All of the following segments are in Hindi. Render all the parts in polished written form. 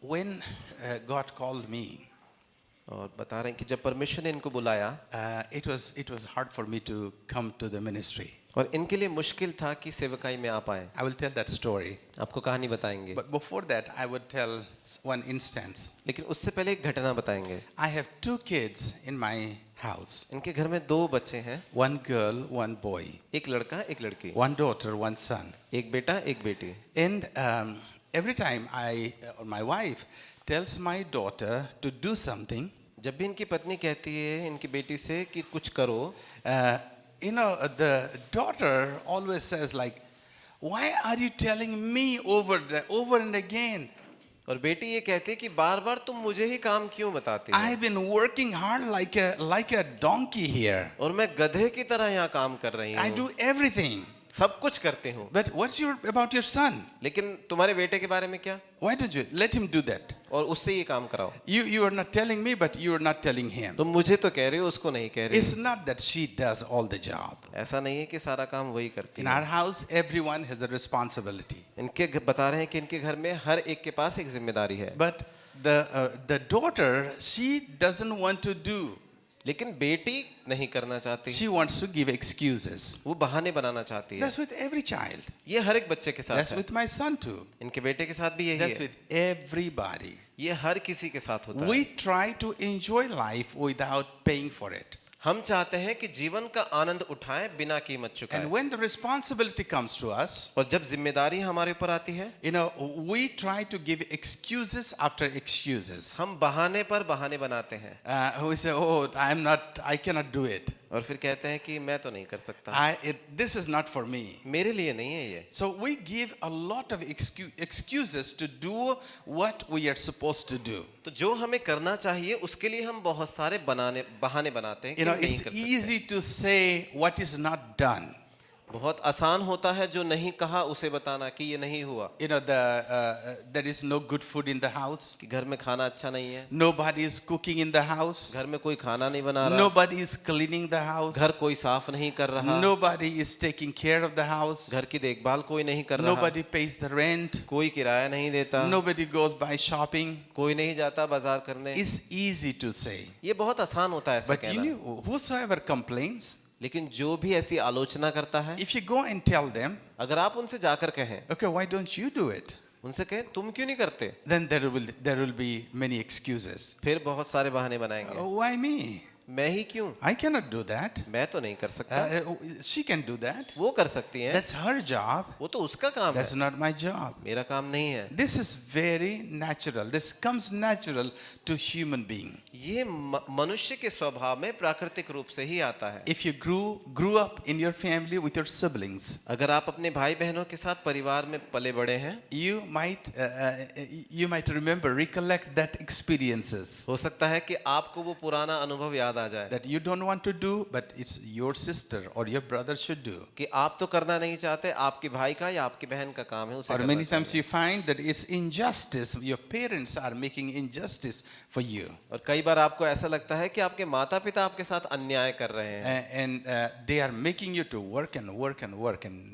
when God called me, और बता रहे हैं कि जब परमेश्वर ने इनको बुलाया it was hard for me to come to the ministry. और इनके लिए मुश्किल था कि सेवकाई में आ पाए। I will tell that story. आपको कहानी बताएंगे, But before that, I would tell one instance. लेकिन उससे पहले एक घटना बताएंगे। I have 2 kids in my house. इनके घर में 2 बच्चे हैं, One girl, one boy. एक लड़का एक लड़की, One daughter, one son. एक बेटा एक बेटी। And every time my wife tells my daughter to do something, जब भी इनकी पत्नी कहती है इनकी बेटी से कि कुछ करो, the daughter always says like, why are you telling me over and again? और बेटी ये कहती है कि बार बार तुम मुझे ही काम क्यों बताती हो? I've been working hard like a donkey here. और मैं गधे की तरह यहाँ काम कर रही I हूँ, do everything. सब कुछ करती हूँ, But what's about your son? लेकिन तुम्हारे बेटे के बारे में क्या? Why don't you let him do that? और उससे ये काम कराओ। You are not telling me, but you are not telling him. तुम मुझे तो कह रहे हो, उसको नहीं कह रहे It's हो। not that she does all the job. ऐसा नहीं है कि सारा काम वही करती In है। our house, everyone has a responsibility. बता रहे हैं कि इनके घर में हर एक के पास एक जिम्मेदारी है। But the daughter, she doesn't want to do. लेकिन बेटी नहीं करना चाहती, She wants to give excuses. वो बहाने बनाना चाहती है। That's with every child. ये हर एक बच्चे के साथ That's है, with my son too. इनके बेटे के साथ भी यही That's है। with everybody. ये हर किसी के साथ होता है। We try to enjoy life without paying for it. हम चाहते हैं कि जीवन का आनंद उठाएं बिना कीमत चुकाए। And when the responsibility comes to us, और जब जिम्मेदारी हमारे ऊपर आती है, we try to give excuses after excuses. हम बहाने पर बहाने बनाते हैं। We say, oh, I cannot do it. और फिर कहते हैं कि मैं तो नहीं कर सकता, This is not for me. मेरे लिए नहीं है ये। So we give a lot of excuses to do what we are supposed to do. तो जो हमें करना चाहिए उसके लिए हम बहुत सारे बहाने बनाते हैं कि नहीं कर It's सकते। easy to say what is not done. बहुत आसान होता है जो नहीं कहा उसे बताना कि ये नहीं हुआ। There is no good food in the house. कि घर में खाना अच्छा नहीं है, Nobody is cooking in the house. घर में कोई खाना नहीं बना रहा, Nobody is cleaning the house. घर कोई साफ नहीं कर रहा, Nobody is taking care of the house. घर की देखभाल कोई नहीं कर रहा, Nobody pays the rent. कोई किराया नहीं देता, Nobody goes by shopping. कोई नहीं जाता बाजार करने। It's easy to say. ये बहुत आसान होता है ऐसा But कहना, whosoever complains, लेकिन जो भी ऐसी आलोचना करता है, if you go and tell them, अगर आप उनसे जाकर कहें, okay, why don't you do it? उनसे कहें तुम क्यों नहीं करते, Then there will be many excuses. फिर बहुत सारे बहाने बनाएंगे। Oh, why me? मैं ही क्यों, I cannot do that. मैं तो नहीं कर सकता, She can do that. वो कर सकती है, That's her job. वो तो उसका काम है, That's not my job. मेरा काम नहीं है। This is very natural. This comes natural to human being. ये मनुष्य के स्वभाव में प्राकृतिक रूप से ही आता है। If you grew up in your family with your siblings, अगर आप अपने भाई बहनों के साथ परिवार में पले बड़े हैं, you might recollect that experiences हो सकता है कि आपको वो पुराना अनुभव याद आ जाए that you don't want to do, but it's your sister or your brother should do. कि आप तो करना नहीं चाहते, आपके भाई का या आपकी बहन का काम है उसे Or करना many times चाहिए। you find that it's injustice. Your parents are making injustice for you. और कई बार आपको ऐसा लगता है कि आपके माता पिता आपके साथ अन्याय कर रहे हैं And they are making you to work and work and work. And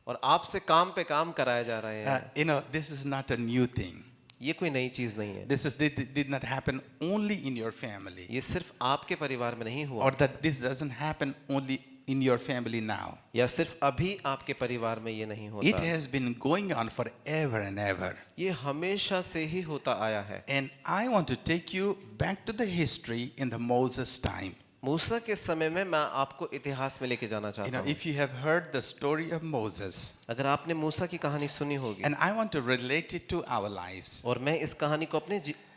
और आपसे काम पे काम कराए जा रहे हैं। this is not a new thing. ये कोई नई चीज नहीं है, This did not happen only in your family. ये सिर्फ आपके परिवार में नहीं हुआ, Or that this doesn't happen only in your family now. या सिर्फ अभी आपके परिवार में ये नहीं It होता, has been going on forever and ever. ये हमेशा से ही होता आया है। And I want to take you back to the history in the Moses time. मूसा के समय में मैं आपको इतिहास में लेके जाना चाहता हूँ। If you have heard the story of Moses, अगर आपने मूसा की कहानी सुनी होगी, and I want to relate it to our lives. और मैं इस कहानी को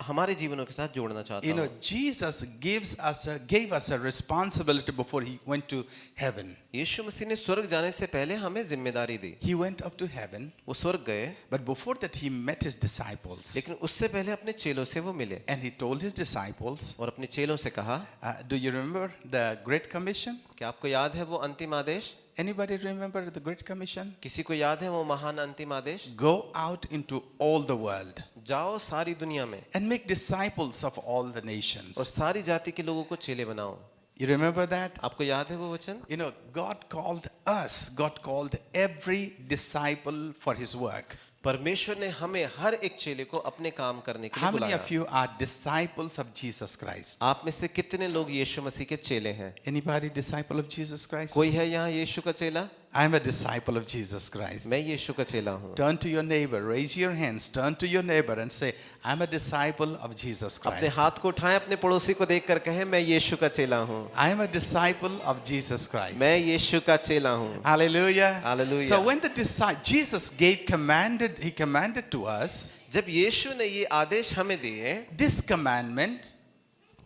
हमारे जीवनों के साथ जोड़ना चाहता हूँ। Jesus gave us a responsibility before he went to heaven. यीशु मसीह ने स्वर्ग जाने से पहले हमें जिम्मेदारी दी। He went up to heaven, वो स्वर्ग गए, but before that he met his disciples. लेकिन उससे पहले अपने चेलों से वो मिले And he told his disciples, और अपने चेलों से कहा, do you remember the Great Commission? क्या आपको याद है वो अंतिम आदेश? Anybody remember the Great Commission? किसी को याद है वो महान अंतिम आदेश? Go out into all the world जाओ सारी दुनिया में and make disciples of all the और nations. सारी जाति के लोगों को चेले बनाओ। You remember that? आपको याद है वो वचन? God called every disciple for his work. परमेश्वर ने हमें हर एक चेले को अपने काम करने के लिए How many बुलाया। of you are disciples of Jesus Christ? आप में से कितने लोग यीशु मसीह के चेले हैं? Anybody disciple of Jesus Christ? कोई है यहाँ यीशु का चेला? I'm a disciple of Jesus Christ. मैं यीशु का चेला हूँ। Turn to your neighbor, raise your hands, turn to your neighbor and say, I'm a disciple of Jesus अपने Christ. हाथ को उठाएं, अपने पड़ोसी को देखकर कहें, मैं यीशु का चेला हूँ। I am a disciple of Jesus Christ. मैं यीशु का चेला हूँ। Hallelujah. Hallelujah. So when Jesus he commanded to us जब यीशु ने ये आदेश हमें दिए, this commandment,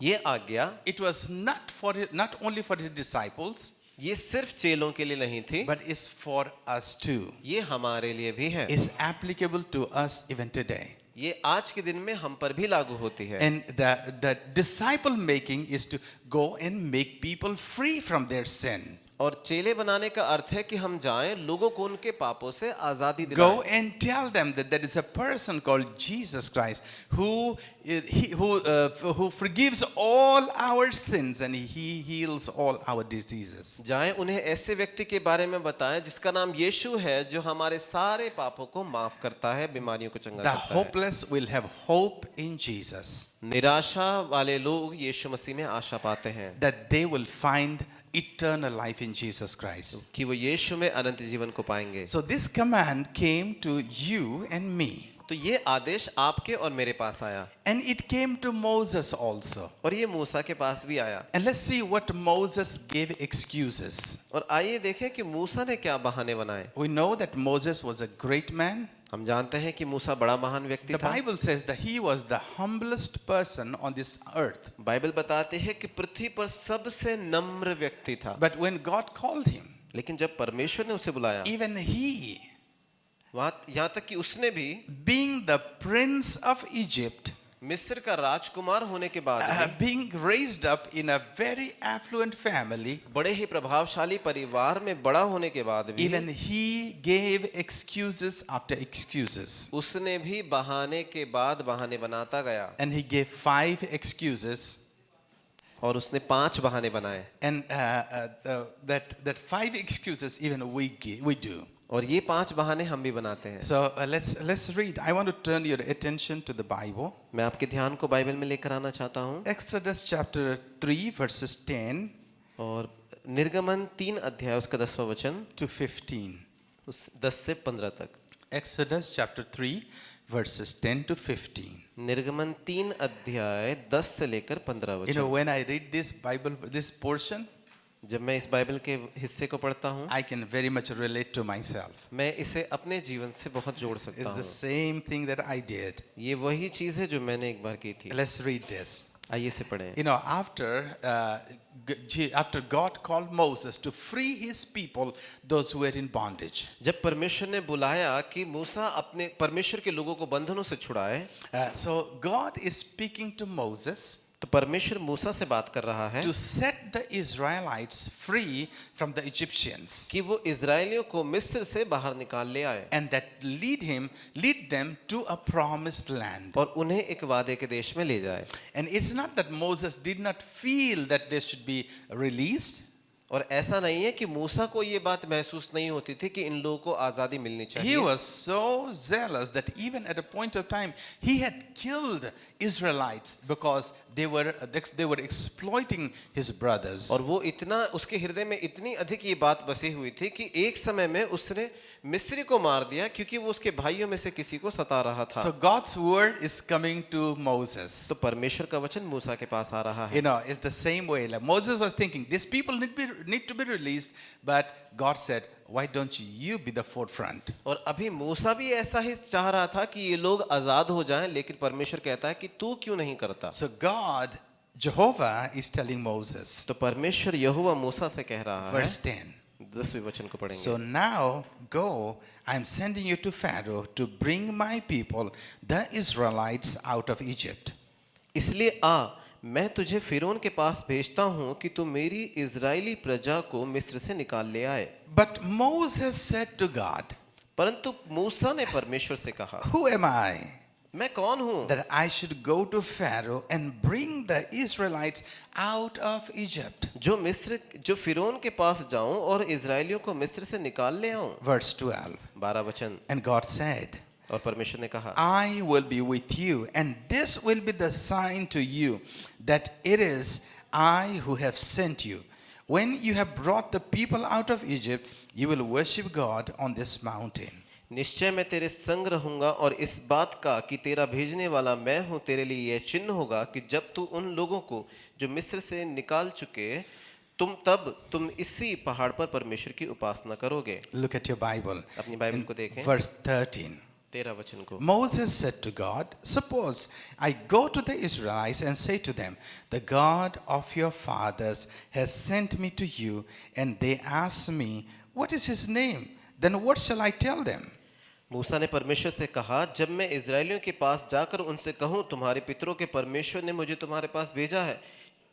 ये आज्ञा, it was not only for his disciples, ये सिर्फ चेलों के लिए नहीं थी, but is for us too. ये हमारे लिए भी है। Is applicable to us even today. ये आज के दिन में हम पर भी लागू होती है। And the disciple making is to go and make people free from their sin. और चेले बनाने का अर्थ है कि हम जाएं, लोगों को उनके पापों से आजादी Go दिलाएं। and tell them that there is a person called Jesus Christ who forgives all our sins and he heals all our diseases. जाएं, उन्हें ऐसे व्यक्ति के बारे में बताएं जिसका नाम यीशु है, जो हमारे सारे पापों को माफ करता है, बीमारियों को चंगा The करता है। hopeless will have hope in Jesus, निराशा वाले लोग यीशु मसीह में आशा पाते हैं that they will find eternal life in Jesus Christ. कि वो यीशु में अनंत जीवन को पाएंगे। So this command came to you and me, तो ये आदेश आपके और मेरे पास आया, and it came to Moses also. और ये मूसा के पास भी आया। And let's see what Moses gave excuses. और आइए देखें कि मूसा ने क्या बहाने बनाए। We know that Moses was a great man. हम जानते हैं कि मूसा बड़ा महान व्यक्ति The था। Bible says that he was the humblest person on this earth. Bible बताती है कि पृथ्वी पर सबसे नम्र व्यक्ति था। But when God called him, लेकिन जब परमेश्वर ने उसे बुलाया, even he, यहाँ तक कि उसने भी being the prince of Egypt, मिस्र का राजकुमार होने के बाद भी, being raised up in a very affluent family, बड़े ही प्रभावशाली परिवार में बड़ा होने के बाद भी, even he gave excuses after excuses. उसने भी बहाने के बाद बहाने बनाता गया। And he gave 5 excuses. और उसने 5 बहाने बनाए। And that 5 excuses even we do. और ये 5 बहाने हम भी बनाते हैं। So let's read. I want to turn your attention to the Bible. मैं आपके ध्यान को बाइबल में लेकर आना चाहता हूँ। Exodus chapter 3 verses 10 और निर्गमन 3 अध्याय उसका 10वां वचन to 15. उस 10 से 15 तक। Exodus chapter 3 verses 10 to 15. निर्गमन 3 अध्याय 10 से लेकर 15 You know, वचन। when I read this portion, जब मैं इस बाइबल के हिस्से को पढ़ता हूँ, I can very much relate to myself. मैं इसे अपने जीवन से बहुत जोड़ सकता It's the हूँ। same thing that I did. ये वही चीज है जो मैंने एक बार की थी। Let's read this. आइए से पढ़ें। You know, after God called Moses to free his people, those who were in bondage. जब परमेश्वर ने बुलाया कि मूसा अपने परमेश्वर के लोगों को बंधनों से छुड़ाए, So God is speaking to Moses तो परमेश्वर मूसा से बात कर रहा है to set the Israelites free from the Egyptians, कि वो इजरायलियों को मिस्र से बाहर निकाल ले आए and that lead them to a promised land. और उन्हें एक वादे के देश में ले जाए। And it's not that Moses did not feel that they should be released. और ऐसा नहीं है कि मूसा को ये बात महसूस नहीं होती थी कि इन लोगों को आजादी मिलनी He चाहिए। was so zealous that even at a point of time he had killed Israelites because they were exploiting his brothers. और वो इतना, उसके हृदय में इतनी अधिक ये बात बसी हुई थी कि एक समय में उसने मिस्री को मार दिया क्योंकि वो उसके भाइयों में से किसी को सता रहा था। So God's word is coming to Moses. तो परमेश्वर का वचन मूसा के पास आ रहा है। You know, it's the same way. Like Moses was thinking, these people need to be released, but God said, why don't you be the forefront? और अभी मूसा भी ऐसा ही चाह रहा था कि ये लोग आजाद हो जाएं, लेकिन परमेश्वर कहता है कि तू क्यों नहीं करता। So God, Jehovah, is telling Moses, तो परमेश्वर यहोवा मूसा से कह रहा है, verse 10. 10वें वचन को पढ़ेंगे। So now go, I am sending you to Pharaoh to bring my people, the Israelites, out of Egypt. इसलिए आ, मैं तुझे फिरौन के पास भेजता हूं कि तू मेरी इजरायली प्रजा को मिस्र से निकाल ले आए। But Moses said to God, परंतु मूसा ने परमेश्वर से कहा, who am I मैं कौन हूं that I should go to Pharaoh and bring the Israelites out of Egypt? जो फिरौन के पास जाऊं और इजरायलियों को मिस्र से निकाल ले आऊं। Verse 12. 12 वचन। And God said, और परमेश्वर ने कहा, I will be with you, and this will be the sign to you that it is I who have sent you. When you have brought the people out of Egypt, you will worship God on this mountain. निश्चय मैं तेरे संग रहूंगा और इस बात का कि तेरा भेजने वाला मैं हूं तेरे लिए यह चिन्ह होगा कि जब तू उन लोगों को जो मिस्र से निकाल चुके तुम इसी पहाड़ पर परमेश्वर की उपासना करोगे। Look at your Bible. अपनी बाइबल को देखें, Verse 13. 13 वचन को। Moses said to God, suppose I go to the Israelites and say to them, the God of your fathers has sent me to you, and they ask me, what is his name? Then what shall I tell them? मूसा ने परमेश्वर से कहा, जब मैं इजरायलियों के पास जाकर उनसे कहूं तुम्हारे पितरों के परमेश्वर ने मुझे तुम्हारे पास भेजा है,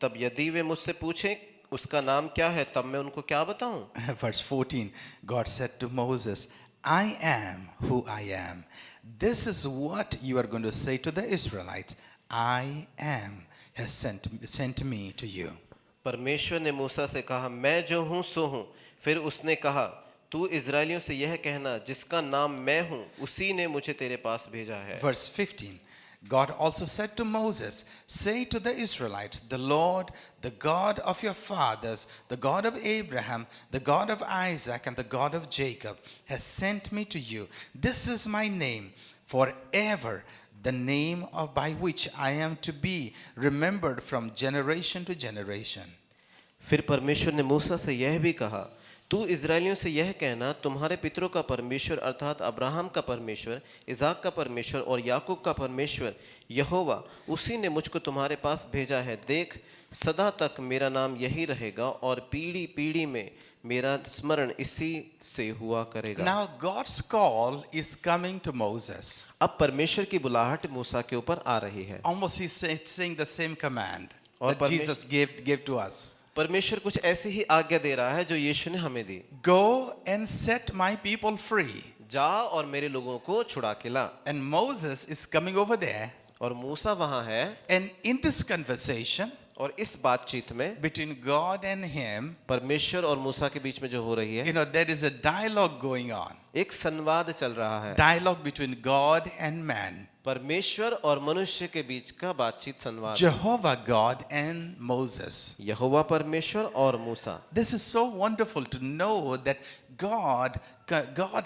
तब यदि वे मुझसे पूछें उसका नाम क्या है, तब मैं उनको क्या बताऊं? Verse 14, God said to Moses, I am who I am. This is what you are going to say to the Israelites. I am has sent me to you. परमेश्वर ने मूसा से कहा, मैं जो हूं सो हूं। फिर उसने कहा, तू इजरायलियों से यह कहना, जिसका नाम मैं हूं उसी ने मुझे तेरे पास भेजा है। Verse 15, God also said to Moses, say to the Israelites, the Lord, the God of your fathers, the God of Abraham, the God of Isaac, and the God of Jacob, has sent me to you. This is my name forever, the name by which I am to be remembered from generation to generation. फिर परमेश्वर ने मूसा से यह भी कहा, तू इजरायलियों से यह कहना, तुम्हारे पितरों का परमेश्वर अर्थात अब्राहम का परमेश्वर, इसाक का परमेश्वर और याकूब का परमेश्वर यहोवा, उसी ने मुझको तुम्हारे पास भेजा है। देख, सदा तक मेरा नाम यही रहेगा और पीढ़ी पीढ़ी में मेरा स्मरण इसी से हुआ करेगा। Now God's call is coming to Moses. अब परमेश्वर की बुलाहट मूसा के ऊपर आ रही है। Almost he's saying the same command और that Jesus gave to us. परमेश्वर कुछ ऐसी ही आज्ञा दे रहा है जो यीशु ने हमें दी। Go and set my people free. जा और मेरे लोगों को छुड़ा के ला। And Moses is coming over there. और मूसा वहां है। And in this conversation और इस बातचीत में between God and him, परमेश्वर और मूसा के बीच में जो हो रही है, there is a dialogue going on. एक संवाद चल रहा है। Dialogue between God and man. परमेश्वर और मनुष्य के बीच का बातचीत संवाद। Jehovah God and Moses. यहोवा परमेश्वर और मूसा। This is so wonderful to know that God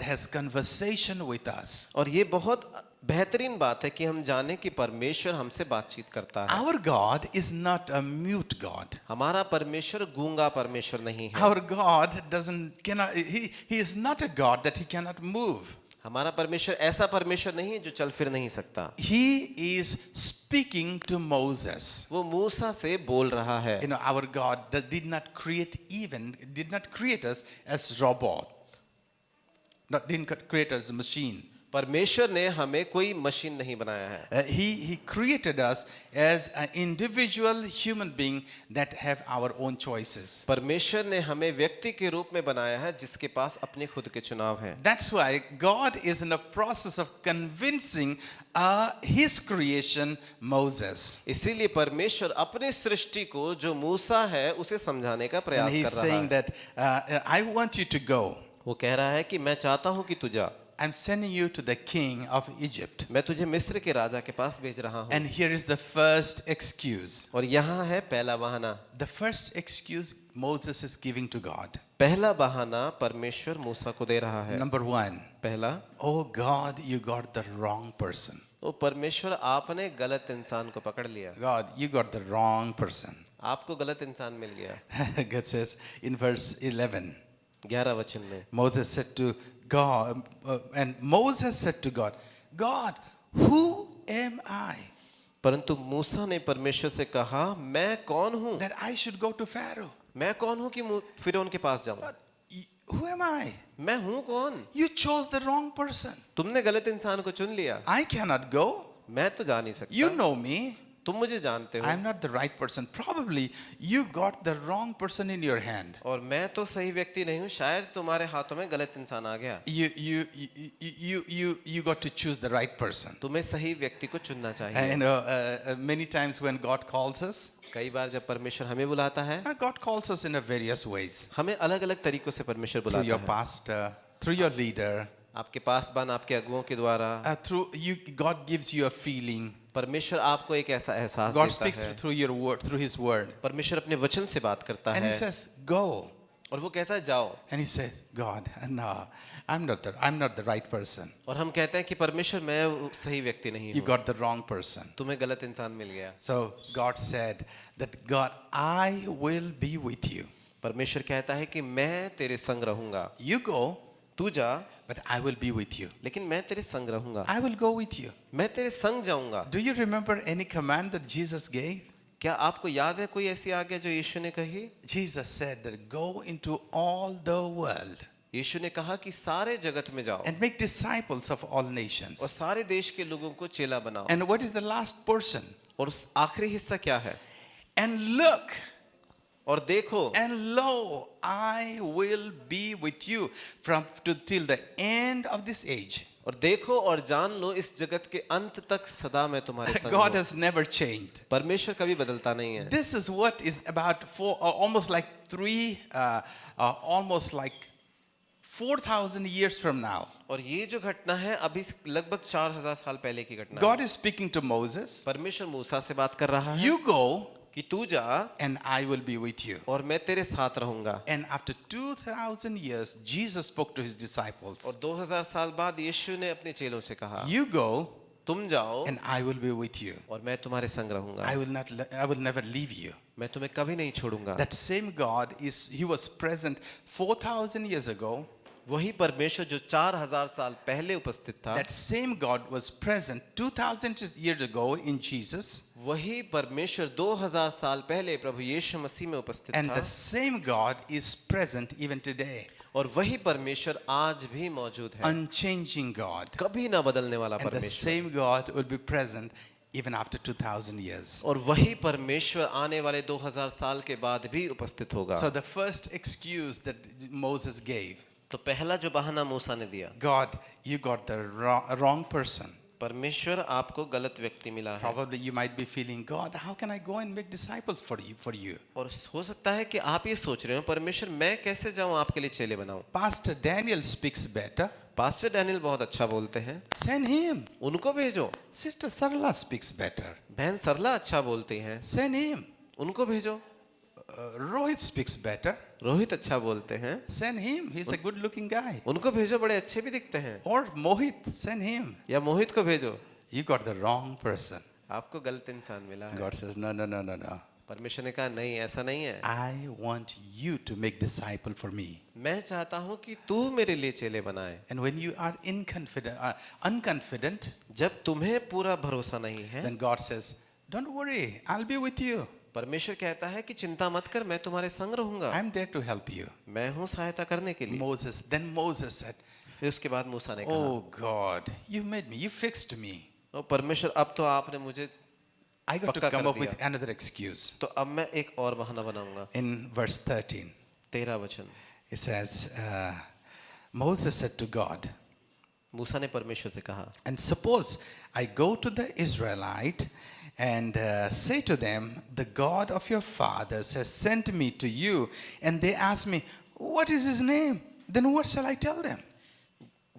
has conversation with us. और ये बहुत बेहतरीन बात है कि हम जाने कि परमेश्वर हमसे बातचीत करता है। Our God is not a mute God. हमारा परमेश्वर गूंगा परमेश्वर नहीं है। Our God he is not a God that he cannot move. हमारा परमेश्वर ऐसा परमेश्वर नहीं है जो चल फिर नहीं सकता। He is speaking to Moses. वो मूसा से बोल रहा है। Our God did not create us as robot. Didn't create us as a machine. परमेश्वर ने हमें कोई मशीन नहीं बनाया है। He created us as an individual human being that have our own choices. परमेश्वर ने हमें व्यक्ति के रूप में बनाया है जिसके पास अपने खुद के चुनाव हैं। That's why God is in a process of convincing his creation Moses. इसीलिए परमेश्वर अपने सृष्टि को जो मूसा है उसे समझाने का प्रयास And he's कर रहा saying है। that I want you to go. वो कह रहा है कि मैं चाहता हूं कि तू जा। I'm sending you to the king of Egypt. मैं तुझे मिस्र के राजा के पास भेज रहा हूं। And here is the first excuse. और यहाँ है पहला बहाना। The first excuse Moses is giving to God. पहला बहाना परमेश्वर मूसा को दे रहा है। Number 1. पहला, Oh God, you got the wrong person. ओ परमेश्वर आपने गलत इंसान को पकड़ लिया। God, you got the wrong person. आपको गलत इंसान मिल गया। God says in verse 11. 11 वचन में Moses said to God, and Moses said to God, God, who am I? परंतु मूसा ने परमेश्वर से कहा, मैं कौन हूं? That I should go to Pharaoh. मैं कौन हूं कि फिरौन के पास जाऊं? Who am I? मैं हूं कौन? You chose the wrong person. तुमने गलत इंसान को चुन लिया। I cannot go. मैं तो जा नहीं सकता। You know me. तुम मुझे जानते हो। I'm not the right person. Probably you got the wrong person in your hand. और मैं तो सही व्यक्ति नहीं हूँ, शायद तुम्हारे हाथों में गलत इंसान आ गया। You got to choose the right person. तुम्हें सही व्यक्ति को चुनना चाहिए। And many times when God calls us, कई बार जब परमेश्वर हमें बुलाता है, God calls us in various ways. हमें अलग-अलग तरीकों से परमेश्वर Through बुलाता your है। pastor, through your leader, आपके पासबान, आपके अगुओं के द्वारा through you, God gives you a feeling. परमेश्वर आपको एक ऐसा एहसास God देता speaks है। through your word, through His word. परमेश्वर अपने वचन से बात करता And He है says, go. और वो कहता है जाओ। And He says, God, no, I'm not the right person. और हम कहते हैं कि परमेश्वर मैं सही व्यक्ति नहीं You हूँ, got the wrong person. तुम्हें गलत इंसान मिल गया। So God said that God, I will be with you. परमेश्वर कहता है कि मैं तेरे संग रहूंगा। You go, तू जा, but I will be with you. लेकिन मैं तेरे संग रहूंगा। I will go with you. मैं तेरे संग जाऊंगा। Do you remember any command that Jesus gave? क्या आपको याद है कोई ऐसी आज्ञा जो यीशु ने कही? Jesus said that go into all the world यीशु ने कहा कि सारे जगत में जाओ and make disciples of all और nations. सारे देश के लोगों को चेला बनाओ। And what is the last portion? और उस आखिरी हिस्सा क्या है? And look, और देखो, and lo, I will be with you till the end of this age. और देखो और जान लो इस जगत के अंत तक सदा मैं तुम्हारे संग God हूँ। has never changed. परमेश्वर कभी बदलता नहीं है। This is what is about almost like 4,000 years from now. और ये जो घटना है अभी लगभग 4000 साल पहले की घटना है। God is speaking to Moses. परमेश्वर मूसा से बात कर रहा है You go कि तू जा and I will be with you. और मैं तेरे साथ रहूंगा। And after 2,000 years, Jesus spoke to His और disciples. 2000 साल बाद यीशु ने अपने चेलों से कहा, You go तुम जाओ and I will be with you. और मैं तुम्हारे संग रहूंगा। I will never leave you. मैं तुम्हें कभी नहीं छोड़ूंगा। That same God He was present 4,000 years ago. वही परमेश्वर जो 4000 साल पहले उपस्थित था, That same God was present 2,000 years ago in Jesus. वही परमेश्वर 2000 साल पहले प्रभु यीशु मसीह में उपस्थित And था the same God is present even today. और वही परमेश्वर आज भी मौजूद है। Unchanging God. कभी ना बदलने वाला And the परमेश्वर। same God will be present even after 2,000 years. और वही परमेश्वर आने वाले 2000 साल के बाद भी उपस्थित होगा। So the first excuse that Moses gave, तो पहला जो बहाना मूसा ने दिया, God, you got the wrong person. परमेश्वर आपको गलत व्यक्ति मिला है। Probably you might be feeling, God, how can I go and make disciples for you? और हो सकता है कि आप ये सोच रहे हो, परमेश्वर मैं कैसे जाऊं आपके लिए चेले बनाऊं। Pastor Daniel speaks better. Pastor Daniel बहुत अच्छा बोलते हैं, Send him. उनको भेजो। Sister Sarla speaks better. बहन सरला अच्छा बोलती हैं, Send him. उनको भेजो। Rohit speaks better. रोहित अच्छा बोलते हैं, Send him. He's a good looking guy. उनको भेजो, बड़े अच्छे भी दिखते हैं। Or Mohit, send him. या मोहित को भेजो, You got the wrong person. आपको गलत इंसान मिला है। God says, no. परमेश्वर ने कहा नहीं, ऐसा नहीं है। I want you to make disciple for me. मैं चाहता हूं कि तू मेरे लिए चेले बनाए। And when you are unconfident, जब तुम्हें पूरा भरोसा नहीं है, then God says, don't worry, I'll be with you. परमेश्वर कहता है कि चिंता मत कर, मैं तुम्हारे संग रहूंगा। I'm there to help you. मैं हूं सहायता करने के लिए। Then Moses said, फिर उसके बाद मूसा ने कहा, oh God, you made me, you fixed me. ओ परमेश्वर, अब तो आपने मुझे I got to पक्का come कर up दिया। with another excuse. तो अब मैं एक और बहाना बनाऊंगा। In verse 13, 13 वचन, it says, Moses said to God, मूसा ने परमेश्वर से कहा, and suppose I go to the Israelite and say to them, the God of your fathers has sent me to you, and they ask me, what is his name? Then what shall I tell them?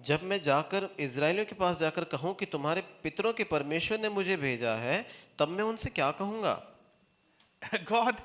जब मैं जाकर इजराइलियों के पास जाकर कहूं कि तुम्हारे पितरों के परमेश्वर ने मुझे भेजा है, तब मैं उनसे क्या कहूंगा? God,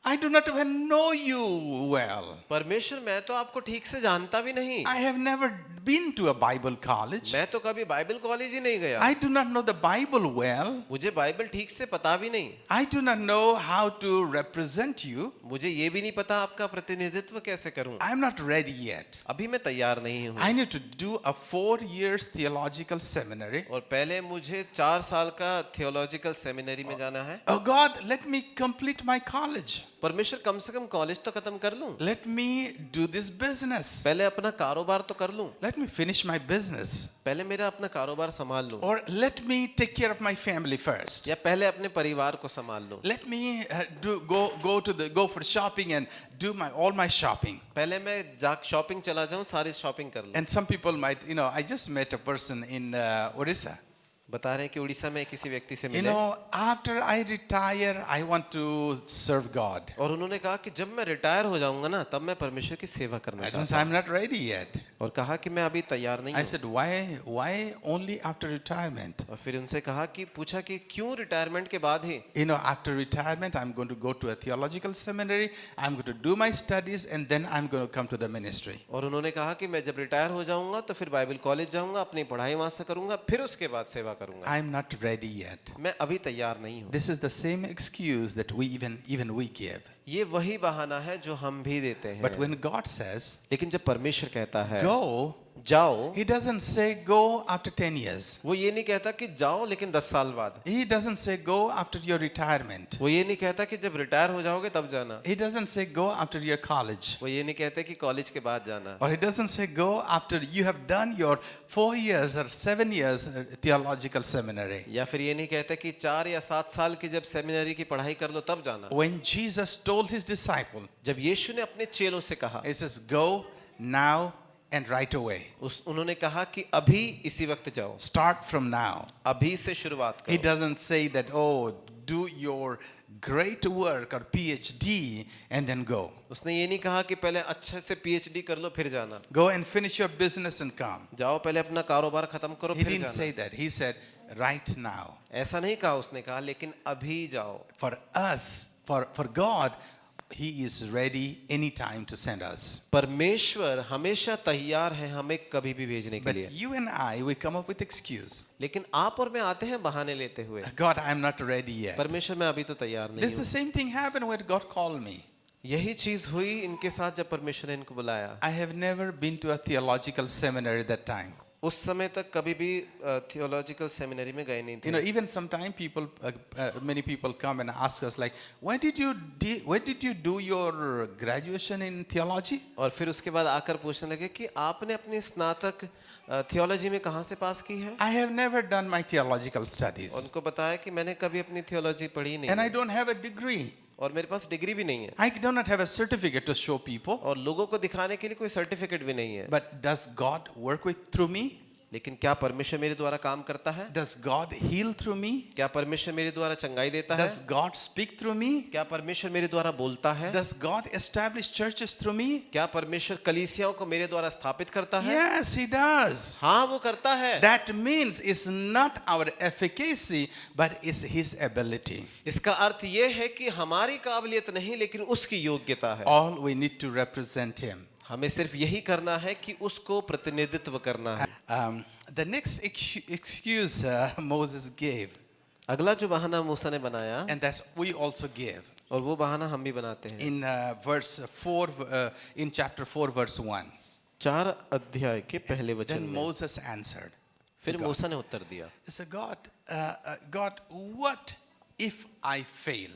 I do not even know you well. परमेश्वर, मैं तो आपको ठीक से जानता भी नहीं। I have never been to a Bible college. मैं तो कभी बाइबल कॉलेज ही नहीं गया। I do not know the Bible well. मुझे बाइबल ठीक से पता भी नहीं। I do not know how to represent you. मुझे ये भी नहीं पता आपका प्रतिनिधित्व कैसे करूं। I am not ready yet. अभी मैं तैयार नहीं हूं। I need to do a 4 years theological seminary. और पहले मुझे 4 साल का थियोलॉजिकल सेमिनरी में जाना है। Oh God, let me complete my college. परमेश्वर, कम से कम कॉलेज तो खत्म कर लूं। Let me do this business. पहले अपना कारोबार तो कर लूं। Let me finish my business. पहले मेरा अपना कारोबार संभाल लूं। Or let me take care of my family first. या पहले अपने परिवार को संभाल लूं। Let me go for shopping and do all my shopping. पहले मैं शॉपिंग चला जाऊं, सारी शॉपिंग कर लूं। And some people might, I just met a person in Orissa. बता रहे हैं कि उड़ीसा में किसी व्यक्ति से You मिले know, after I retire, I want to serve God. और उन्होंने कहा कि जब मैं रिटायर हो जाऊंगा ना तब मैं परमेश्वर की सेवा करना That चाहता means हूं I'm not ready yet. और कहा कि मैं अभी तैयार नहीं I हूं said, why only after retirement? और फिर उनसे कहा कि पूछा कि क्यों रिटायरमेंट के बाद ही You know, after retirement, I'm going to go to a theological seminary. I'm going to do my studies, and then I'm going to come to the ministry. और उन्होंने कहा कि मैं जब रिटायर हो जाऊंगा तो फिर बाइबल कॉलेज जाऊंगा अपनी पढ़ाई वहां से करूंगा फिर उसके बाद सेवा करूंगा I'm not ready yet. मैं अभी तैयार नहीं हूं This is the same excuse that we even we give. ये वही बहाना है जो हम भी देते हैं But when God says, लेकिन जब परमेश्वर कहता है go, जाओ He doesn't say go after 10 years. वो ये नहीं कहता कि जाओ लेकिन 10 साल बाद He doesn't say go after your retirement. वो ये नहीं कहता कि जब रिटायर हो जाओगे तब जाना He doesn't say go after your college. वो ये नहीं कहते कि कॉलेज के बाद जाना Or He doesn't say go after you have done your 4 years or 7 years theological seminary. या फिर ये नहीं कहते कि 4 या 7 साल की जब सेमिनरी की पढ़ाई कर लो तब जाना When Jesus told His disciple, जब यीशु ने अपने चेलों से कहा He says, go now and right away. उन्होंने कहा कि अभी इसी वक्त जाओ Start from now. अभी से शुरुआत He करो doesn't say that, oh, do your great work or PhD and then go. उसने ये नहीं कहा कि पहले अच्छे से पीएचडी कर लो फिर जाना Go and finish your business and come. जाओ पहले अपना कारोबार खत्म करो He फिर didn't जाना say that. He said, right now. ऐसा नहीं कहा उसने कहा लेकिन अभी जाओ For us, for God, He is ready anytime to send us. परमेश्वर हमेशा तैयार है हमें कभी भी भेजने के But लिए you and I, we come up with excuse. लेकिन आप और मैं आते हैं बहाने लेते हुए God, I'm not ready yet. परमेश्वर मैं अभी तो तैयार नहीं This is हूँ the same thing happened when God called me. यही चीज हुई इनके साथ जब परमेश्वर ने इनको बुलाया I have never been to a theological seminary that time. उस समय तक कभी भी थियोलॉजिकल सेमिनरी में गए नहीं You know, थे even sometimes many people come and ask us like, where did you do your graduation in theology? और फिर उसके बाद आकर पूछने लगे कि आपने अपनी स्नातक थियोलॉजी में कहाँ से पास की है I have never done my theological studies. उनको बताया कि मैंने कभी अपनी थियोलॉजी पढ़ी नहीं And I है don't have a degree. और मेरे पास डिग्री भी नहीं है I do not have a certificate to show people. और लोगों को दिखाने के लिए कोई सर्टिफिकेट भी नहीं है But does God work through me? लेकिन क्या परमेश्वर मेरे द्वारा काम करता है Does God heal through me? क्या परमेश्वर मेरे द्वारा चंगाई देता है Does God speak through me? क्या परमेश्वर मेरे द्वारा बोलता है Does God establish churches through me? क्या परमेश्वर कलीसियाओं को मेरे द्वारा स्थापित करता है Yes, He does. हाँ वो करता है That means it's not our efficacy, but it's His ability. इसका अर्थ ये है कि हमारी काबिलियत नहीं लेकिन उसकी योग्यता है All we need to represent Him. हमें सिर्फ यही करना है कि उसको प्रतिनिधित्व करना है The next excuse Moses gave, अगला जो बहाना मूसा ने बनाया and that's we also give. और वो बहाना हम भी बनाते हैं In verse 4, in chapter 4, verse 1. 4 अध्याय के पहले Then वचन में Moses answered, फिर मूसा ने उत्तर दिया he said, God, what if I fail?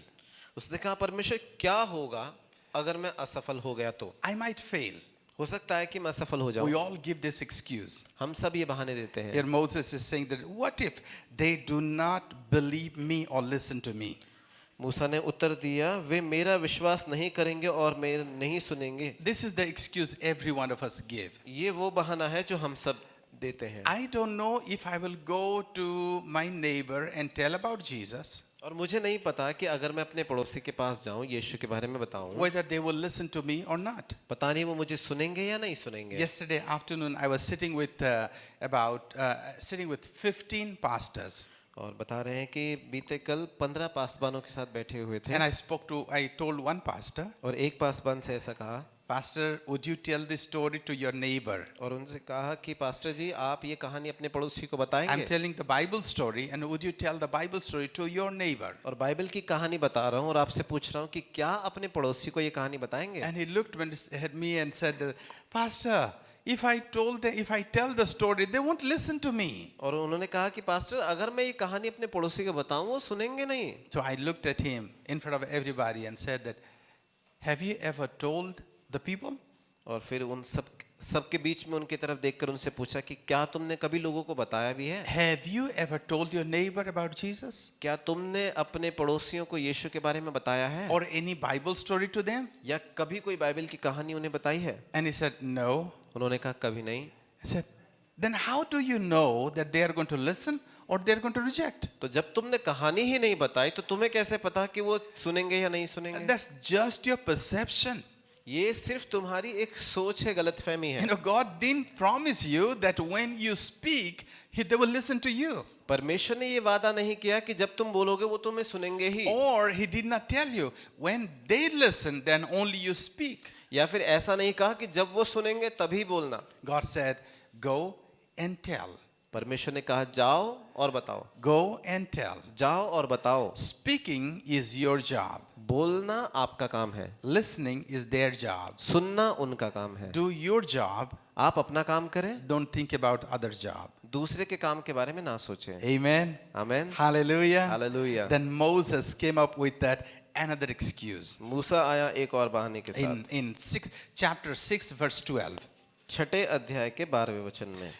उसने कहा परमेश्वर क्या होगा अगर मैं असफल हो गया तो I might fail. हो सकता है कि मैं असफल हो We जाऊं all give this excuse. हम सब ये बहाने देते हैं Here Moses is saying that, what if they do not believe me or listen to me? मूसा ने उत्तर दिया वे मेरा विश्वास नहीं करेंगे और मेरा नहीं सुनेंगे This is the excuse every one of us give. ये वो बहाना है जो हम सब देते हैं I don't know if I will go to my neighbor and tell about Jesus, और मुझे नहीं पता कि अगर मैं अपने पड़ोसी के पास जाऊं यीशु के बारे में बताऊं whether they will listen to me or not. पता नहीं वो मुझे सुनेंगे या नहीं सुनेंगे Yesterday afternoon, I was sitting with sitting with 15 pastors, और बता रहे हैं कि बीते कल 15 पासबानों के साथ बैठे हुए थे and I told one pastor, और एक पासबान से ऐसा कहा Pastor, would you tell this story to your neighbor? और उनसे कहा कि पास्टर जी आप ये कहानी अपने पड़ोसी को I'm बताएंगे telling the Bible story, and would you tell the Bible story to your neighbor? और बाइबल की कहानी बता रहा हूँ और आपसे पूछ रहा हूँ कि क्या अपने पड़ोसी को ये कहानी बताएंगे And he looked at me and said, Pastor, if I tell the story, they won't listen to me. और उन्होंने कहा कि पास्टर अगर मैं ये कहानी अपने पड़ोसी को बताऊं वो सुनेंगे नहीं So I looked at him in front of everybody and said that, have you ever told the people? और फिर उन सबके बीच में उनकी तरफ देखकर उनसे पूछा कि क्या तुमने कभी लोगों को बताया भी है Have you ever told your neighbor about Jesus? क्या तुमने अपने पड़ोसियों को यीशु के बारे में बताया है Or any Bible story to them? या कभी कोई बाइबल की कहानी उन्हें बताई है And he said, no. उन्होंने कहा कभी नहीं I said, then how do you know that they are going to listen or they're going to reject. तो जब तुमने कहानी ही नहीं बताई तो तुम्हें कैसे पता कि वो सुनेंगे या नहीं सुनेंगे? That's just your perception. ये सिर्फ तुम्हारी एक सोच है, गलतफहमी है। God didn't promise you that when you speak, they will listen to you. परमेश्वर ने ये वादा नहीं किया कि जब तुम बोलोगे वो तुम्हें सुनेंगे ही, Or he did not tell you when they listen, then only you speak. या फिर ऐसा नहीं कहा कि जब वो सुनेंगे तभी बोलना। God said, go and tell. परमेश्वर ने कहा जाओ और बताओ, Go and tell. जाओ और बताओ। Speaking is your job. बोलना आपका काम है, Listening is their job. सुनना उनका काम है। Do your job. आप अपना काम करें, Don't think about others' job. दूसरे के काम के बारे में ना सोचें। Amen. Amen, Hallelujah. Hallelujah. Then Moses came up with that another excuse. मूसा आया एक और बहाने के साथ। In chapter 6 verse 12. छठे अध्याय के 12वें वचन में,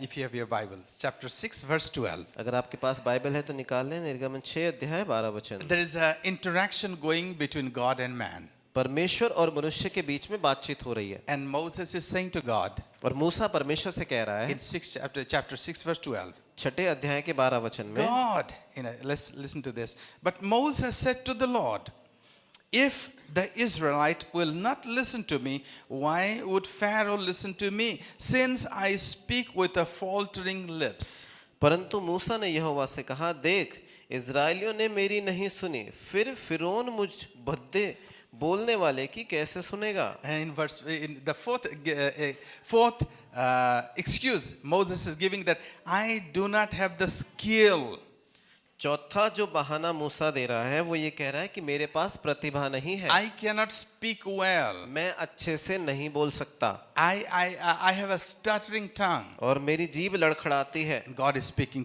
If you have your Bibles, chapter 6 verse 12. अगर आपके पास बाइबल है तो निकाल लें। निर्गमन 6 अध्याय 12 वचन। There is an interaction going between God and man. परमेश्वर और मनुष्य के बीच में बातचीत हो रही है, And Moses is saying to God और मूसा परमेश्वर से कह रहा है in chapter 6 verse 12. छठे अध्याय के 12 वचन में, God, let's listen to this. But Moses said to the Lord, if the Israelite will not listen to me, why would Pharaoh listen to me, since I speak with a faltering lips? परंतु मूसा ने यहोवा से कहा, देख इस्राएलियों ने मेरी नहीं सुनी, फिर फिरौन मुझ भद्दे बोलने वाले की कैसे सुनेगा? In the fourth excuse Moses is giving, that I do not have the skill. चौथा जो बहाना मूसा दे रहा है वो ये कह रहा है कि मेरे पास प्रतिभा नहीं है, I cannot speak well. मैं अच्छे से नहीं बोल सकता, I have a stuttering tongue. और मेरी जीभ लड़खड़ाती है। God is speaking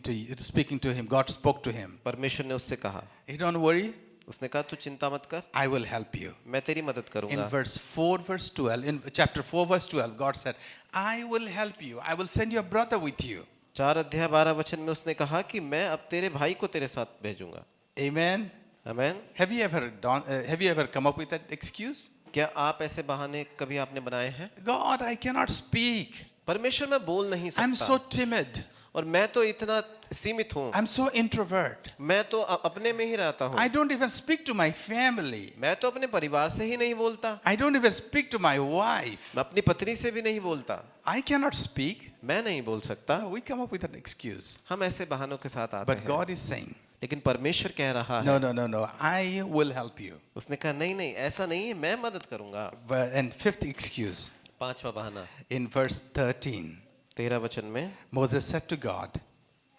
to him. God spoke to him. परमेश्वर ने उससे कहा, You don't worry, उसने कहा तू चिंता मत कर, I will help you. मैं तेरी मदद In करूंगा। verse 4 verse 12, in chapter 4 verse 12, God said, I will help you. I will send your brother with you. 4 अध्याय 12 वचन में उसने कहा कि मैं अब तेरे भाई को तेरे साथ भेजूंगा। Amen. Amen. Have you ever come up with that excuse? क्या आप ऐसे बहाने कभी आपने बनाए हैं? God, I cannot speak. परमेश्वर मैं बोल नहीं I'm so सकता, timid. और मैं तो इतना सीमित हूँ, I'm so introvert. मैं तो अपने में ही रहता हूँ, I don't even speak to my family. मैं तो अपने परिवार से ही नहीं बोलता, I don't even speak to my wife. मैं अपनी पत्नी से भी नहीं बोलता, I cannot speak. मैं नहीं बोल सकता। We come up with an excuse. हम ऐसे बहानों के साथ आते But हैं, God is saying, लेकिन परमेश्वर कह रहा no, है, no, I will help you. उसने कहा नहीं नहीं ऐसा नहीं है, मैं मदद करूंगा। And fifth excuse, पांचवा बहाना in verse 13, 13 वचन में, Moses said to God,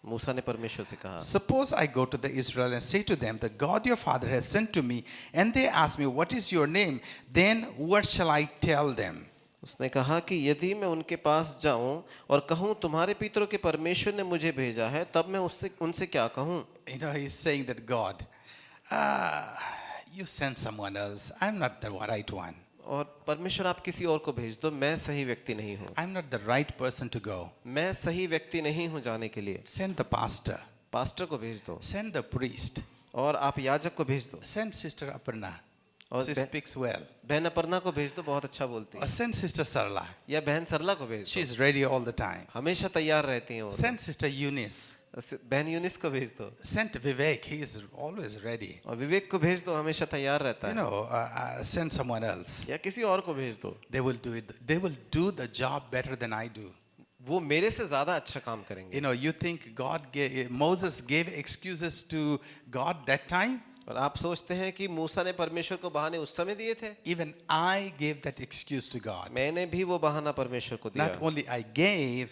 मूसा ने परमेश्वर से कहा, suppose I go to the Israel and say to them, the God your father has sent to me, and they ask me, what is your name? Then what shall I tell them? उसने कहा कि यदि मैं उनके पास जाऊं और कहूं तुम्हारे पितरों के परमेश्वर ने मुझे भेजा है, तब मैं उनसे क्या कहूं? He's saying that God, you send someone else. I'm not the right one. और परमेश्वर आप किसी और को भेज दो, मैं सही व्यक्ति नहीं हूं, I'm not the right person to go. मैं सही व्यक्ति नहीं हूं जाने के लिए। Send the pastor. पास्टर को भेज दो, Send the priest. और आप याजक को भेज दो, Send Sister Aparna. और She speaks well. बहन अपर्णा को भेज दो, बहुत अच्छा बोलती Or है। send Sister Sarla. या बहन सरला को भेज She दो, is ready all the time. हमेशा तैयार रहती हैं वो। Send Sister Eunice. बहन यूनिस को भेज दो, Send Vivek. He is always ready. और विवेक को भेज दो, हमेशा तैयार रहता है। Send someone else. या किसी और को भेज दो, They will do it. They will do the job better than I do. वो मेरे से ज्यादा अच्छा काम करेंगे। You think Moses gave excuses to God that time? और आप सोचते हैं कि मूसा ने परमेश्वर को बहाने उस समय दिए थे? Even I gave that excuse to God. मैंने भी वो बहाना परमेश्वर को दिया। Not only I gave,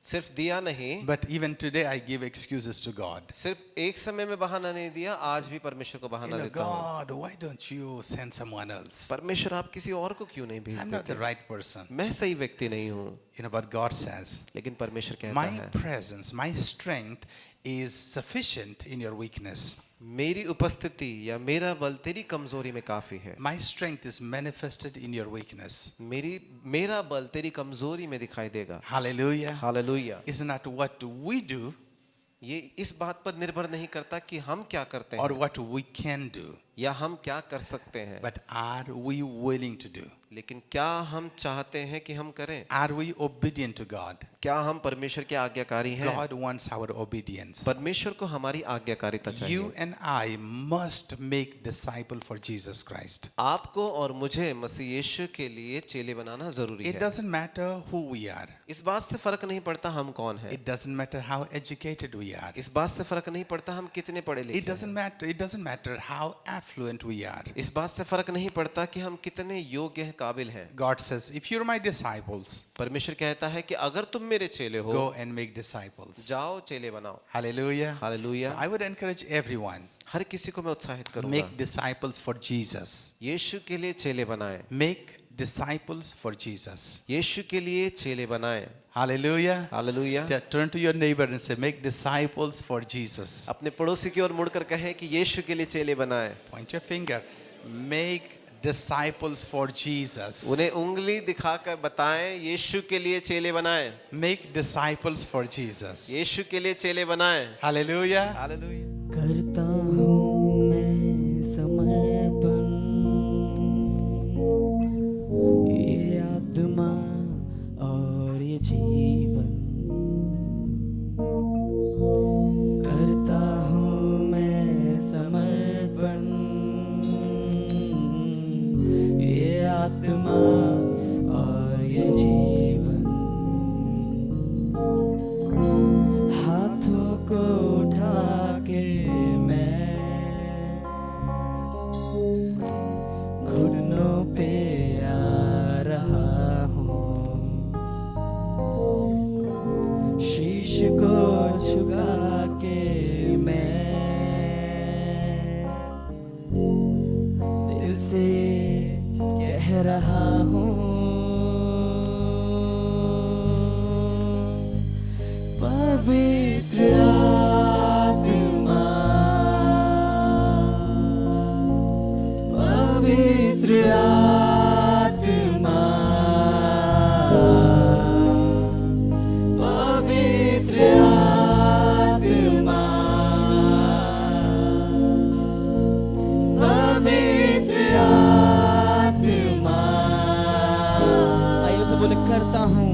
सिर्फ दिया नहीं, but even today I give excuses to God. सिर्फ एक समय में बहाना नहीं दिया, आज भी परमेश्वर को बहाना देता हूँ। God, why don't you send someone else? परमेश्वर आप किसी और को क्यों नहीं भेज I'm not the देते? right person. मैं सही व्यक्ति नहीं हूँ। But God says, लेकिन परमेश्वर कहता my है, presence, my strength is sufficient in your weakness. मेरी उपस्थिति या मेरा बल तेरी कमजोरी में काफी है। My strength is manifested in your weakness. मेरा बल तेरी कमजोरी में दिखाई देगा। Hallelujah. Hallelujah. It's not what we do ये इस बात पर निर्भर नहीं करता कि हम क्या करते or हैं what we can do. या हम क्या कर सकते हैं, but are we willing to do? लेकिन क्या हम चाहते हैं कि हम करें? Are we obedient to God? क्या हम परमेश्वर के आज्ञाकारी हैं? God wants our obedience. परमेश्वर को हमारी आज्ञाकारिता चाहिए। You and I must make disciple for Jesus Christ. आपको और मुझे मसीह यीशु के लिए चेले बनाना जरूरी It है। doesn't matter who we are. इस बात से फर्क नहीं पड़ता हम कौन हैं। It doesn't matter how educated we are. इस बात से फर्क नहीं पड़ता हम कितने पढ़े लिखे It doesn't हैं। matter. It doesn't matter how affluent we are. इस बात से फर्क नहीं पड़ता कि हम कितने योग्य हैं, काबिल हैं। God says, if you're my disciples, परमेश्वर कहता है कि अगर तुम मेरे चेले हो, go and make disciples. जाओ चेले बनाओ। Hallelujah. Hallelujah. So I would encourage everyone, हर किसी को मैं उत्साहित करूंगा, make disciples for Jesus. यीशु के लिए चेले बनाएं। Make disciples for Jesus. यीशु के लिए चेले बनाएं। Hallelujah. Hallelujah. Turn to your neighbor and say, make disciples for Jesus. अपने पड़ोसी की ओर मुड़कर कहें कि यीशु के लिए चेले बनाएं। Point your finger. Make disciples for Jesus. उन्हें उंगली दिखाकर बताएं यीशु के लिए चेले बनाएं। Make disciples for Jesus. यीशु के लिए चेले बनाएं। Hallelujah. हालेलुया। करता हूँ मैं समर्पण, ये आत्मा और ये जीवन। करता हूँ मैं समर्पण, ये आत्मा और ये जीवन। हाथों को उठा के मैं घुटनों पे आ रहा हूँ, शीश को झुका के मैं दिल से कह रहा हूँ, पवित्र आत्मा, पवित्र आत्मा, पवित्र आत्मा, पवित्र आत्मा। आइए उसे बोले, करता हूँ,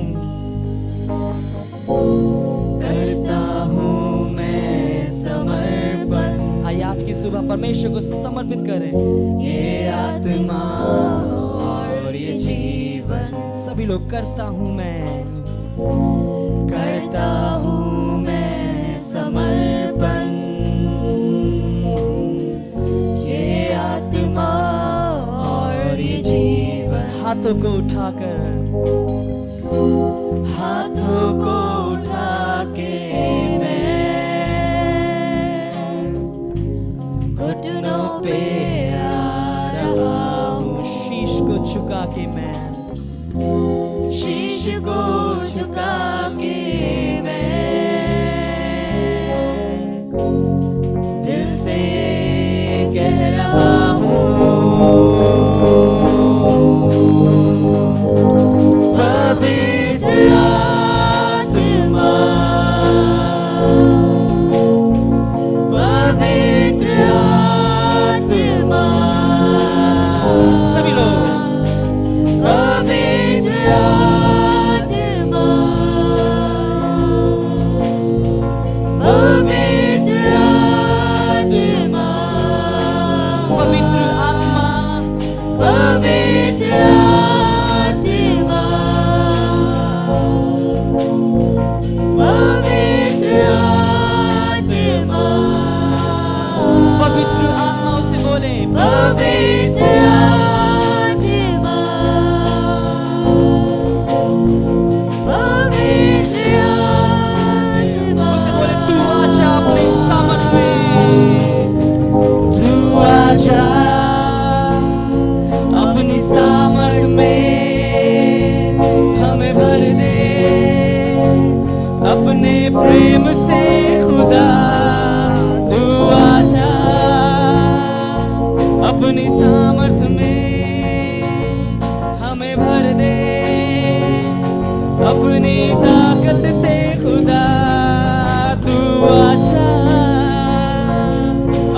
करता हूँ मैं समर्पण। आइए आज की सुबह परमेश्वर को समर्पित करें। ये आत्मा और ये जीवन। सभी लोग, करता हूँ मैं, करता हूँ मैं समर्पण, ये आत्मा और ये जीवन। हाथों को उठाकर, हाथों को उठा के मैं घुटनों पे आ रहा हूँ, शीश को झुका के मैं, शीश को झुका के मैं दिल से कह रहा हूँ, पवित्र आत्मा, पवित्र आत्मा। सभी लोग, पवित्र आत्मा, पवित्र आत्मा, पवित्र आत्मा, पवित्र आत्मा, पवित्र आत्मा। पवित्र आत्मा से बोले, पवित्र आत्मा, पवित्र आत्मा। उसे बोले, तू आजा अपने सामर्थ में, तू आजा अपनी सामर्थ में, हमें भर दे अपने प्रेम से खुदा। तू आजा अपनी सामर्थ में, हमें भर दे अपनी ताकत से खुदा। तू आजा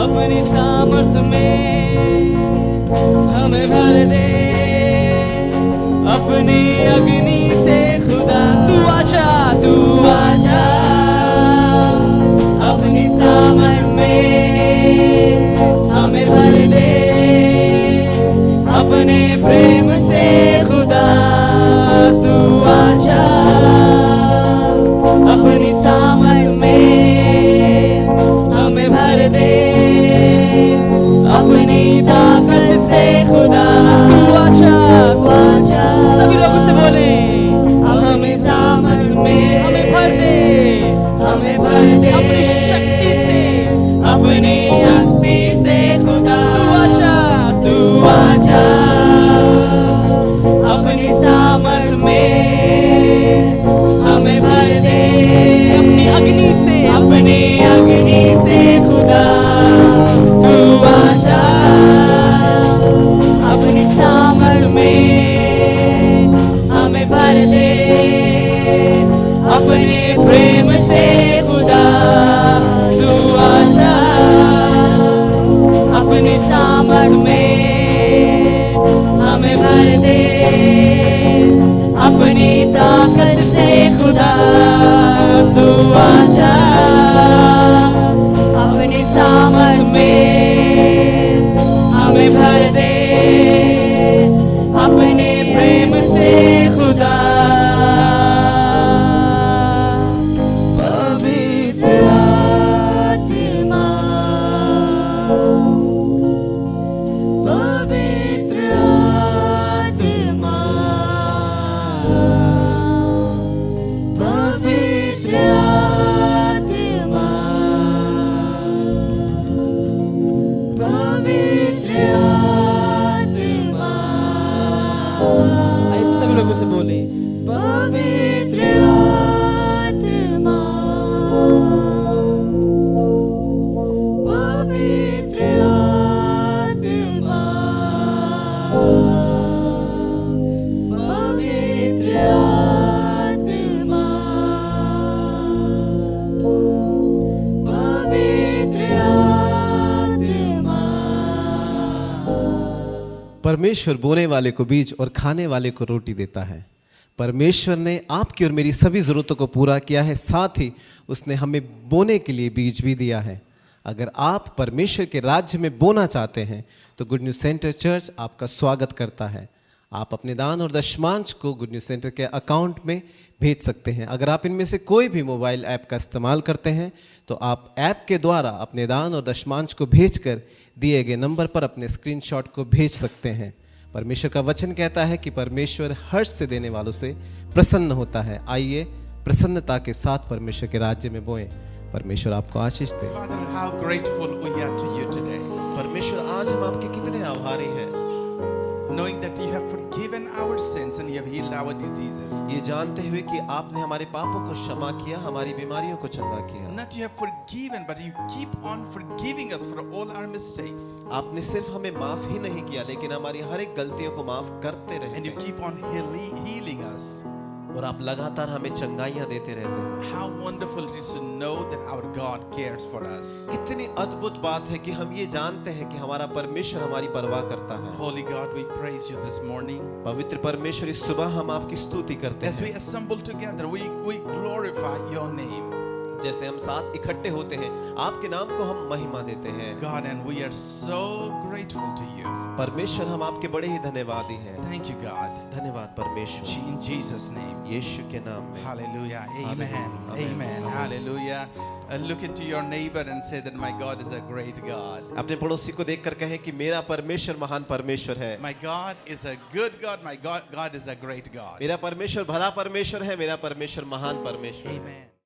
अपनी सामर्थ में, हमें भर दे अपनी ताकत से खुदा, तू आजा अपने सामर्थ में हमें भर दे अपने प्रेम से खुदा। पवित्र आत्मा, पवित्र आत्मा, पवित्र आत्मा, पवित्र आत्मा। आइए सभी लोगों से बोले पवित्र आत्मा, पवित्र आत्मा, पवित्र आत्मा, पवित्र आत्मा। परमेश्वर बोने वाले को बीज और खाने वाले को रोटी देता है। परमेश्वर ने आपकी और मेरी सभी ज़रूरतों को पूरा किया है, साथ ही उसने हमें बोने के लिए बीज भी दिया है। अगर आप परमेश्वर के राज्य में बोना चाहते हैं तो गुड न्यूज़ सेंटर चर्च आपका स्वागत करता है। आप अपने दान और दशमांश को गुड न्यूज़ सेंटर के अकाउंट में भेज सकते हैं। अगर आप इनमें से कोई भी मोबाइल ऐप का इस्तेमाल करते हैं तो आप ऐप के द्वारा अपने दान और दशमांश को भेजकर दिए गए नंबर पर अपने स्क्रीनशॉट को भेज सकते हैं। परमेश्वर का वचन कहता है कि परमेश्वर हर्ष से देने वालों से प्रसन्न होता है। आइए प्रसन्नता के साथ परमेश्वर के राज्य में बोएं। परमेश्वर आपको आशीष दे। Father, how grateful we are to you today, परमेश्वर आज हम आपके कितने आभारी हैं, knowing that you have forgiven our sins and you have healed our diseases. ये जानते हुए कि आपने हमारे पापों को क्षमा किया, हमारी बीमारियों को चंगा किया। Not you have forgiven, but you keep on forgiving us for all our mistakes. आपने सिर्फ हमें माफ ही नहीं किया, लेकिन हमारी हर एक गलतियों को माफ करते And रहे you keep on healing us. और आप लगातार हमें चंगाइयां देते रहते हैं। How wonderful it is to know that our God cares for us. कितनी अद्भुत बात है कि हम ये जानते हैं कि हमारा परमेश्वर हमारी परवाह करता है। Holy God, we praise you this morning. पवित्र परमेश्वर, इस सुबह हम आपकी स्तुति करते As we हैं। assemble together, we glorify your name. जैसे हम साथ इकट्ठे होते हैं, आपके नाम को हम महिमा देते हैं। God, and we are so grateful to you. परमेश्वर, हम आपके बड़े ही धन्यवादी हैं। Thank you, God. धन्यवाद परमेश्वर, In Jesus' name. यीशु के नाम में। Hallelujah. Amen. Hallelujah. Amen. Amen. Hallelujah. Look into your neighbor and say that my God is a great God. अपने पड़ोसी को देखकर कहें कि मेरा परमेश्वर महान परमेश्वर है। My God is a good God. My God is a great God. मेरा परमेश्वर भला परमेश्वर है, मेरा परमेश्वर महान परमेश्वर है। Amen.